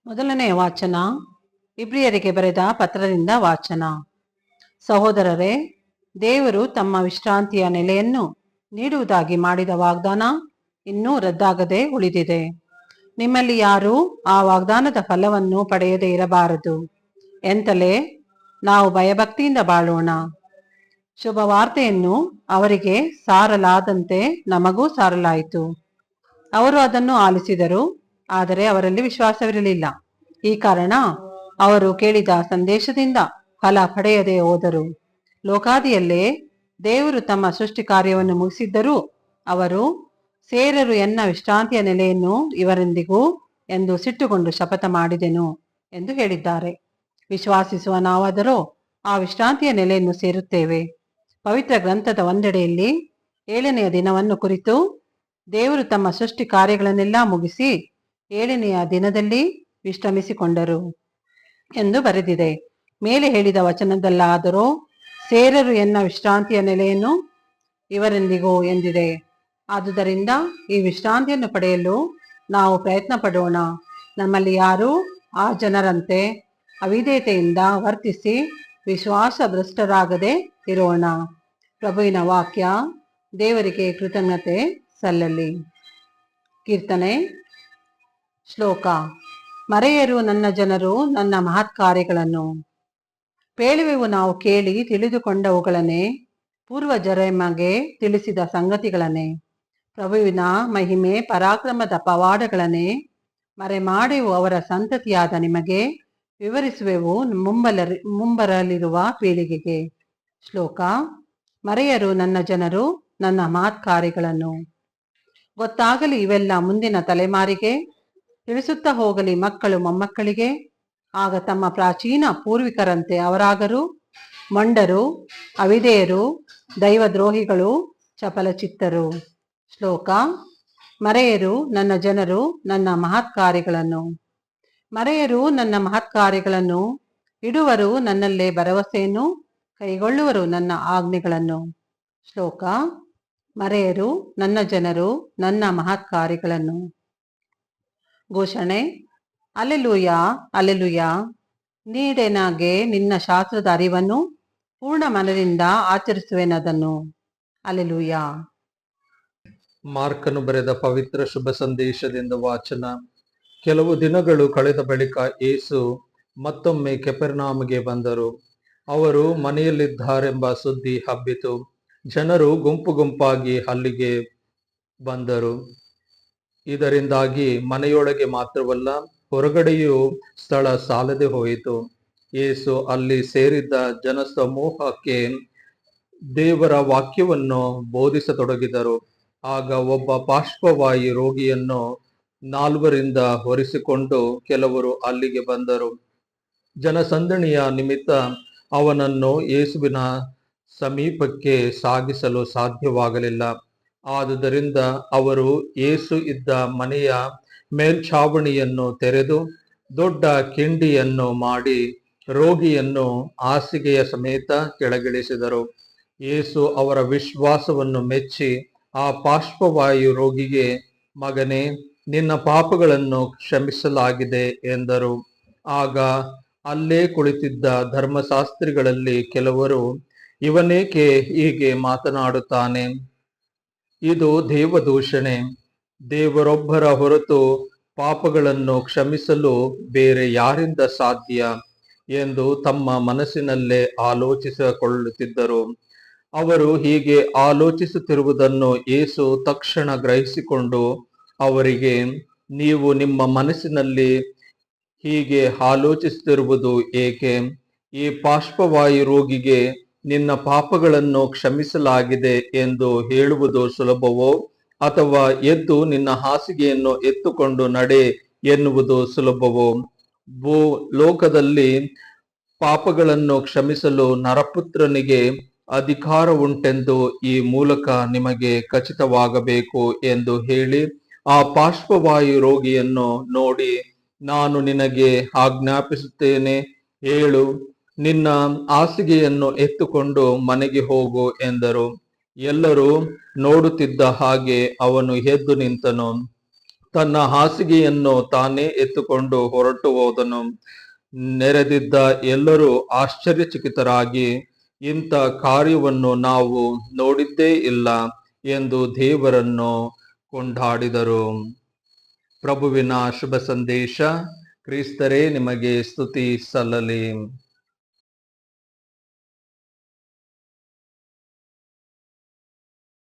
ಮೊದಲನೆಯ ವಾಚನ ಇಬ್ರಿಯರಿಗೆ ಬರೆದ ಪತ್ರದಿಂದ ವಾಚನ. ಸಹೋದರರೇ, ದೇವರು ತಮ್ಮ ವಿಶ್ರಾಂತಿಯ ನೆಲೆಯನ್ನು ನೀಡುವುದಾಗಿ ಮಾಡಿದ ವಾಗ್ದಾನ ಇನ್ನೂ ರದ್ದಾಗದೆ ಉಳಿದಿದೆ. ನಿಮ್ಮಲ್ಲಿ ಯಾರೂ ಆ ವಾಗ್ದಾನದ ಫಲವನ್ನು ಪಡೆಯದೇ ಇರಬಾರದು. ಎಂತಲೇ ನಾವು ಭಯಭಕ್ತಿಯಿಂದ ಬಾಳೋಣ. ಶುಭ ವಾರ್ತೆಯನ್ನು ಅವರಿಗೆ ಸಾರಲಾದಂತೆ ನಮಗೂ ಸಾರಲಾಯಿತು. ಅವರು ಅದನ್ನು ಆಲಿಸಿದರು, ಆದರೆ ಅವರಲ್ಲಿ ವಿಶ್ವಾಸವಿರಲಿಲ್ಲ. ಈ ಕಾರಣ ಅವರು ಕೇಳಿದ ಸಂದೇಶದಿಂದ ಫಲ ಪಡೆಯದೆ ಹೋದರು. ಲೋಕಾದಿಯಲ್ಲೇ ದೇವರು ತಮ್ಮ ಸೃಷ್ಟಿ ಕಾರ್ಯವನ್ನು ಮುಗಿಸಿದ್ದರೂ ಅವರು ಸೇರರು ಎನ್ನ ವಿಶ್ರಾಂತಿಯ ನೆಲೆಯನ್ನು ಇವರೆಂದಿಗೂ ಎಂದು ಸಿಟ್ಟುಕೊಂಡು ಶಪಥ ಮಾಡಿದೆನು ಎಂದು ಹೇಳಿದ್ದಾರೆ. ವಿಶ್ವಾಸಿಸುವ ನಾವಾದರೂ ಆ ವಿಶ್ರಾಂತಿಯ ನೆಲೆಯನ್ನು ಸೇರುತ್ತೇವೆ. ಪವಿತ್ರ ಗ್ರಂಥದ ಒಂದೆಡೆಯಲ್ಲಿ 7ನೆಯ ದಿನವನ್ನು ಕುರಿತು ದೇವರು ತಮ್ಮ ಸೃಷ್ಟಿ ಕಾರ್ಯಗಳನ್ನೆಲ್ಲ ಮುಗಿಸಿ 7ನೆಯ ದಿನದಲ್ಲಿ ವಿಶ್ರಮಿಸಿಕೊಂಡರು ಎಂದು ಬರೆದಿದೆ. ಮೇಲೆ ಹೇಳಿದ ವಚನದಲ್ಲಾದರೂ ಸೇರರು ಎನ್ನ ವಿಶ್ರಾಂತಿಯ ನೆಲೆಯನ್ನು ಇವರೆಂದಿಗೂ ಎಂದಿದೆ. ಆದುದರಿಂದ ಈ ವಿಶ್ರಾಂತಿಯನ್ನು ಪಡೆಯಲು ನಾವು ಪ್ರಯತ್ನ ಪಡೋಣ. ನಮ್ಮಲ್ಲಿ ಯಾರೂ ಆ ಜನರಂತೆ ಅವಿಧೇಯತೆಯಿಂದ ವರ್ತಿಸಿ ವಿಶ್ವಾಸ ಭ್ರಷ್ಟರಾಗದೆ ಇರೋಣ. ಪ್ರಭುವಿನ ವಾಕ್ಯ. ದೇವರಿಗೆ ಕೃತಜ್ಞತೆ ಸಲ್ಲಲಿ. ಕೀರ್ತನೆ. ಶ್ಲೋಕ. ಮರೆಯರು ನನ್ನ ಜನರು ನನ್ನ ಮಹತ್ ಕಾರ್ಯಗಳನ್ನು. ಪೇಳುವೆವು ನಾವು ಕೇಳಿ ತಿಳಿದುಕೊಂಡವುಗಳನ್ನೇ, ಪೂರ್ವಜರೆಮಗೆ ತಿಳಿಸಿದ ಸಂಗತಿಗಳನ್ನೇ, ಪ್ರಭುವಿನ ಮಹಿಮೆ ಪರಾಕ್ರಮದ ಪವಾಡಗಳನ್ನೇ ಮರೆಮಾಡೆವು ಅವರ ಸಂತತಿಯಾದ ನಿಮಗೆ ವಿವರಿಸುವೆವು ಮುಂಬರಲಿರುವ ಪೀಳಿಗೆಗೆ. ಶ್ಲೋಕ. ಮರೆಯರು ನನ್ನ ಜನರು ನನ್ನ ಮಹತ್ ಕಾರ್ಯಗಳನ್ನು. ಗೊತ್ತಾಗಲಿ ಇವೆಲ್ಲ ಮುಂದಿನ ತಲೆಮಾರಿಗೆ, ತಿಳಿಸುತ್ತಾ ಹೋಗಲಿ ಮಕ್ಕಳು ಮೊಮ್ಮಕ್ಕಳಿಗೆ. ಆಗ ತಮ್ಮ ಪ್ರಾಚೀನ ಪೂರ್ವಿಕರಂತೆ ಅವರಾಗರು ಮೊಂಡರು, ಅವಿಧೇಯರು, ದೈವದ್ರೋಹಿಗಳು, ಚಪಲಚಿತ್ತರು. ಶ್ಲೋಕ. ಮರೆಯರು ನನ್ನ ಜನರು ನನ್ನ ಮಹತ್ ಕಾರ್ಯಗಳನ್ನು. ಮರೆಯರು ನನ್ನ ಮಹತ್ ಕಾರ್ಯಗಳನ್ನು, ಇಡುವರು ನನ್ನಲ್ಲೇ ಭರವಸೆಯನ್ನು, ಕೈಗೊಳ್ಳುವರು ನನ್ನ ಆಜ್ಞೆಗಳನ್ನು. ಶ್ಲೋಕ. ಮರೆಯರು ನನ್ನ ಜನರು ನನ್ನ ಮಹತ್ ಕಾರ್ಯಗಳನ್ನು. ಘೋಷಣೆ. Alleluia, alleluia. ನೀಡೆನಾಗೆ ನಿನ್ನ ಶಾಸ್ತ್ರದ ಅರಿವನ್ನು ಪೂರ್ಣ ಮನದಿಂದ ಆಚರಿಸುವೆನದನ್ನು. ಅಲ್ಲೆಲೂಯ. ಮಾರ್ಕನು ಬರೆದ ಪವಿತ್ರ ಶುಭ ಸಂದೇಶದಿಂದ ವಾಚನ. ಕೆಲವು ದಿನಗಳು ಕಳೆದ ಬಳಿಕ ಯೇಸು ಮತ್ತೊಮ್ಮೆ ಕೆಫರ್ನೌಮಿಗೆ ಬಂದರು. ಅವರು ಮನೆಯಲ್ಲಿದ್ದಾರೆಂಬ ಸುದ್ದಿ ಹಬ್ಬಿತು. ಜನರು ಗುಂಪು ಗುಂಪಾಗಿ ಅಲ್ಲಿಗೆ ಬಂದರು. ಇದರಿಂದಾಗಿ ಮನೆಯೊಳಗೆ ಮಾತ್ರವಲ್ಲ, ಹೊರಗಡೆಯೂ ಸ್ಥಳ ಸಾಲದೆ ಹೋಯಿತು. ಯೇಸು ಅಲ್ಲಿ ಸೇರಿದ್ದ ಜನಸಮೂಹಕ್ಕೆ ದೇವರ ವಾಕ್ಯವನ್ನು ಬೋಧಿಸತೊಡಗಿದರು. ಆಗ ಒಬ್ಬ ಪಾರ್ಶ್ವವಾಯು ರೋಗಿಯನ್ನು 4ರಿಂದ ಹೊರಿಸಿಕೊಂಡು ಕೆಲವರು ಅಲ್ಲಿಗೆ ಬಂದರು. ಜನಸಂದಣಿಯ ನಿಮಿತ್ತ ಅವನನ್ನು ಯೇಸುವಿನ ಸಮೀಪಕ್ಕೆ ಸಾಗಿಸಲು ಸಾಧ್ಯವಾಗಲಿಲ್ಲ. ಆದುದರಿಂದ ಅವರು ಯೇಸು ಇದ್ದ ಮನೆಯ ಮೇಲ್ಛಾವಣಿಯನ್ನು ತೆರೆದು ದೊಡ್ಡ ಕಿಂಡಿಯನ್ನು ಮಾಡಿ ರೋಗಿಯನ್ನು ಹಾಸಿಗೆಯ ಸಮೇತ ಕೆಳಗಿಳಿಸಿದರು. ಯೇಸು ಅವರ ವಿಶ್ವಾಸವನ್ನು ಮೆಚ್ಚಿ ಆ ಪಾರ್ಶ್ವವಾಯು ರೋಗಿಗೆ, ಮಗನೇ, ನಿನ್ನ ಪಾಪಗಳನ್ನು ಕ್ಷಮಿಸಲಾಗಿದೆ ಎಂದರು. ಆಗ ಅಲ್ಲೇ ಕುಳಿತಿದ್ದ ಧರ್ಮಶಾಸ್ತ್ರಿಗಳಲ್ಲಿ ಕೆಲವರು, ಇವನೇಕೆ ಹೀಗೆ ಮಾತನಾಡುತ್ತಾನೆ? ಇದು ದೇವದೂಷಣೆ. ದೇವರೊಬ್ಬರ ಹೊರತು ಪಾಪಗಳನ್ನು ಕ್ಷಮಿಸಲು ಬೇರೆ ಯಾರಿಂದ ಸಾಧ್ಯ ಎಂದು ತಮ್ಮ ಮನಸ್ಸಿನಲ್ಲೇ ಆಲೋಚಿಸಿಕೊಳ್ಳುತ್ತಿದ್ದರು. ಅವರು ಹೀಗೆ ಆಲೋಚಿಸುತ್ತಿರುವುದನ್ನು ಯೇಸು ತಕ್ಷಣ ಗ್ರಹಿಸಿಕೊಂಡು ಅವರಿಗೆ, ನೀವು ನಿಮ್ಮ ಮನಸ್ಸಿನಲ್ಲಿ ಹೀಗೆ ಆಲೋಚಿಸುತ್ತಿರುವುದು ಏಕೆ? ಈ ಪಾರ್ಶ್ವವಾಯು ರೋಗಿಗೆ, ನಿನ್ನ ಪಾಪಗಳನ್ನು ಕ್ಷಮಿಸಲಾಗಿದೆ ಎಂದು ಹೇಳುವುದು ಸುಲಭವೋ, ಅಥವಾ ಎದ್ದು ನಿನ್ನ ಹಾಸಿಗೆಯನ್ನು ಎತ್ತುಕೊಂಡು ನಡೆ ಎನ್ನುವುದು ಸುಲಭವೋ? ಲೋಕದಲ್ಲಿ ಪಾಪಗಳನ್ನು ಕ್ಷಮಿಸಲು ನರಪುತ್ರನಿಗೆ ಅಧಿಕಾರ ಉಂಟೆಂದು ಈ ಮೂಲಕ ನಿಮಗೆ ಖಚಿತವಾಗಬೇಕು ಎಂದು ಹೇಳಿ ಆ ಪಾರ್ಶ್ವವಾಯು ರೋಗಿಯನ್ನು ನೋಡಿ, ನಾನು ನಿನಗೆ ಆಜ್ಞಾಪಿಸುತ್ತೇನೆ, ಏಳು, ನಿನ್ನ ಹಾಸಿಗೆಯನ್ನು ಎತ್ತುಕೊಂಡು ಮನೆಗೆ ಹೋಗು ಎಂದರು. ಎಲ್ಲರೂ ನೋಡುತ್ತಿದ್ದ ಹಾಗೆ ಅವನು ಎದ್ದು ನಿಂತನು. ತನ್ನ ಹಾಸಿಗೆಯನ್ನು ತಾನೇ ಎತ್ತುಕೊಂಡು ಹೊರಟು ಹೋದನು. ನೆರೆದಿದ್ದ ಎಲ್ಲರೂ ಆಶ್ಚರ್ಯಚಕಿತರಾಗಿ, ಇಂಥ ಕಾರ್ಯವನ್ನು ನಾವು ನೋಡಿದ್ದೇ ಇಲ್ಲ ಎಂದು ದೇವರನ್ನು ಕೊಂಡಾಡಿದರು. ಪ್ರಭುವಿನ ಶುಭ ಸಂದೇಶ. ಕ್ರಿಸ್ತರೇ ನಿಮಗೆ ಸ್ತುತಿ ಸಲ್ಲಲಿ.